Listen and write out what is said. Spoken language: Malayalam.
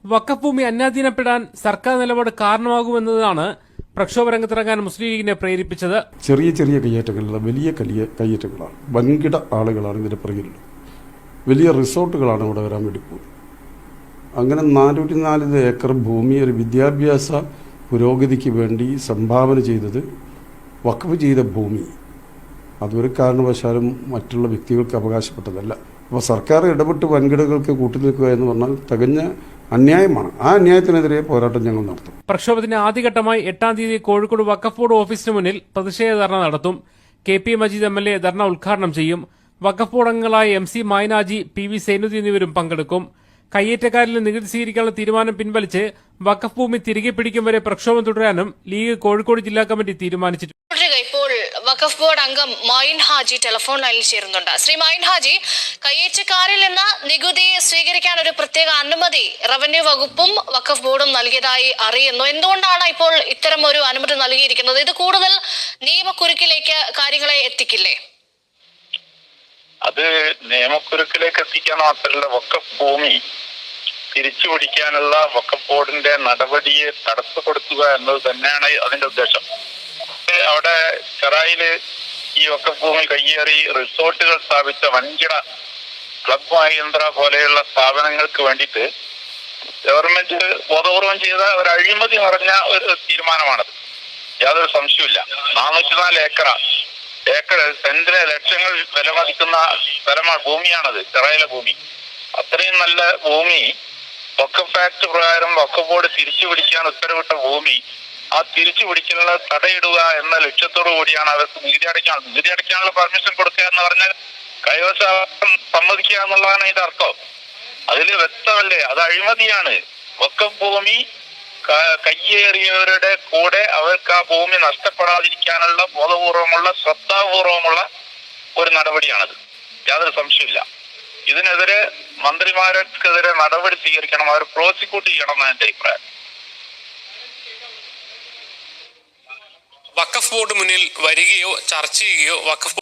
വഖഫ് ഭൂമി അന്യാധീനപ്പെടാൻ സർക്കാർ നിലപാട് കാരണമാകുമെന്നതാണ് പ്രക്ഷോഭ രംഗത്തിറങ്ങാൻ മുസ്ലിം ലീഗിനെ പ്രേരിപ്പിച്ചത്. ചെറിയ ചെറിയ കയ്യേറ്റങ്ങളല്ല, വലിയ കയ്യേറ്റങ്ങളാണ്. വൻകിട ആളുകളാണ് ഇതിന്റെ പിറകിൽ. വലിയ റിസോർട്ടുകളാണ് ഇവിടെ വരാൻ വേണ്ടി പോകുന്നത്. അങ്ങനെ 404 ഏക്കർ ഭൂമി ഒരു വിദ്യാഭ്യാസ പുരോഗതിക്ക് വേണ്ടി സംഭാവന ചെയ്തത്, വഖഫ് ചെയ്ത ഭൂമി അതൊരു കാരണവശാലും മറ്റുള്ള വ്യക്തികൾക്ക് അവകാശപ്പെട്ടതല്ല. അപ്പോൾ സർക്കാർ ഇടപെട്ട് വൻകിടകൾക്ക് കൂട്ടുനിൽക്കുക എന്ന് പറഞ്ഞാൽ തികഞ്ഞ അന്യായമാണ്. ആ അന്യായത്തിനെതിരെ പോരാട്ടം ഞങ്ങൾ നടത്തും. പ്രക്ഷോഭത്തിന്റെ ആദ്യഘട്ടമായി 8-ാം തീയതി കോഴിക്കോട് വഖഫ് ബോർഡ് ഓഫീസിന് മുന്നിൽ പ്രതിഷേധ ധർണ നടത്തും. KP മജീദ് MLA ധർണ ഉദ്ഘാടനം ചെയ്യും. വഖഫ് ബോർഡ് അംഗങ്ങളായ MC മായനാജി, PV സൈനുദ്ദീൻ എന്നിവരും പങ്കെടുക്കും. കയ്യേറ്റക്കാരിൽ നികുതി സ്വീകരിക്കാനുള്ള തീരുമാനം പിൻവലിച്ച് വഖഫ് ഭൂമി തിരികെ പിടിക്കും വരെ പ്രക്ഷോഭം തുടരാനും ലീഗ് കോഴിക്കോട് ജില്ലാ കമ്മിറ്റി തീരുമാനിച്ചിട്ടുണ്ട്. ഇപ്പോൾ വഖഫ് ബോർഡ് അംഗം മൊയിൻ ഹാജി ടെലിഫോൺ ലൈനിൽ ചേരുന്നുണ്ട്. ശ്രീ മൊയിൻ ഹാജി, കയ്യേറ്റക്കാരിൽ നിന്ന് നികുതി സ്വീകരിക്കാൻ ഒരു പ്രത്യേക അനുമതി റവന്യൂ വകുപ്പും വഖഫ് ബോർഡും നൽകിയതായി അറിയുന്നു. എന്തുകൊണ്ടാണ് ഇപ്പോൾ ഇത്തരം ഒരു അനുമതി നൽകിയിരിക്കുന്നത്? ഇത് കൂടുതൽ നിയമക്കുരുക്കിലേക്ക് കാര്യങ്ങളെ എത്തിക്കില്ലേ? അത് നിയമക്കുരുക്കിലേക്ക് എത്തിക്കാൻ മാത്രമല്ല, വഖഫ് ഭൂമി തിരിച്ചു പിടിക്കാനുള്ള വഖഫ് ബോർഡിന്റെ നടപടിയെ തടസ്സപ്പെടുത്തുക എന്നത് തന്നെയാണ് അതിന്റെ ഉദ്ദേശം. അവിടെ ചെറായില് ഈ വഖഫ് ഭൂമി കയ്യേറി റിസോർട്ടുകൾ സ്ഥാപിച്ച വൻകിട ക്ലബ് മഹീന്ദ്ര പോലെയുള്ള സ്ഥാപനങ്ങൾക്ക് വേണ്ടിയിട്ട് ഗവൺമെന്റ് ബോധപൂർവം ചെയ്ത ഒരു അഴിമതി നിറഞ്ഞ ഒരു തീരുമാനമാണത്. യാതൊരു സംശയമില്ല. 404 ഏക്കർ സെന്റിന് ലക്ഷങ്ങൾ വില മതിക്കുന്ന സ്ഥലമാണ്, ഭൂമിയാണത്, ചെറായിലെ ഭൂമി. അത്രയും നല്ല ഭൂമി വഖഫ് ആക്ട് പ്രകാരം വഖഫ് ബോർഡ് തിരിച്ചു പിടിക്കാൻ ഉത്തരവിട്ട ഭൂമി, ആ തിരിച്ചു പിടിക്കലിന് തടയിടുക എന്ന ലക്ഷ്യത്തോടു കൂടിയാണ് അവർക്ക് നികുതി അടയ്ക്കാനുള്ള പെർമിഷൻ കൊടുക്കുക എന്ന് പറഞ്ഞാൽ കൈവശം സമ്മതിക്കുക എന്നുള്ളതാണ് ഇതിന്റെ അർത്ഥം. അതിൽ വ്യക്തമല്ലേ, അത് അഴിമതിയാണ്. വഖഫ് ഭൂമി കയ്യേറിയവരുടെ കൂടെ അവർക്ക് ആ ഭൂമി നഷ്ടപ്പെടാതിരിക്കാനുള്ള ബോധപൂർവമുള്ള ശ്രദ്ധാപൂർവമുള്ള ഒരു നടപടിയാണത്. യാതൊരു സംശയമില്ല. ഇതിനെതിരെ മന്ത്രിമാർക്കെതിരെ നടപടി സ്വീകരിക്കണം, അവർ പ്രോസിക്യൂട്ട് ചെയ്യണം എന്നാണ് എന്റെ അഭിപ്രായം. വഖഫ് ബോർഡ് മുന്നിൽ വരികയോ ചർച്ച ചെയ്യുകയോ വഖഫ്